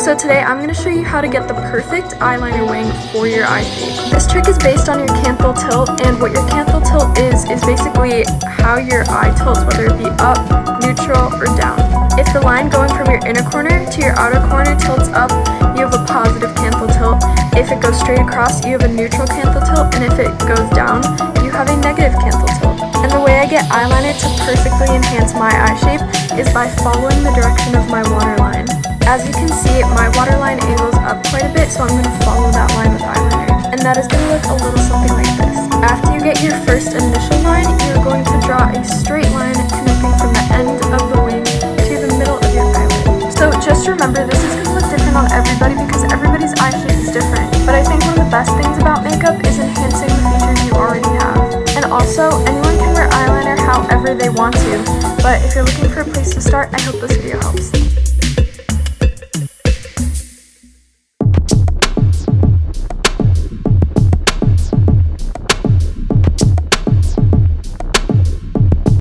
So today I'm going to show you how to get the perfect eyeliner wing for your eye shape. This trick is based on your canthal tilt, and what your canthal tilt is basically how your eye tilts, whether it be up, neutral, or down. If the line going from your inner corner to your outer corner tilts up, you have a positive canthal tilt. If it goes straight across, you have a neutral canthal tilt, and if it goes down, you have a negative canthal tilt. And the way I get eyeliner to perfectly enhance my eye shape is by following the direction of my waterline. As you can see, my waterline angles up quite a bit, so I'm going to follow that line with eyeliner. And that is going to look a little something like this. After you get your first initial line, you're going to draw a straight line connecting from the end of the wing to the middle of your eyelid. So just remember, this is going to look different on everybody because everybody's eye shape is different. But I think one of the best things about makeup is enhancing the features you already have. And also, anyone can wear eyeliner however they want to. But if you're looking for a place to start, I hope this video helps.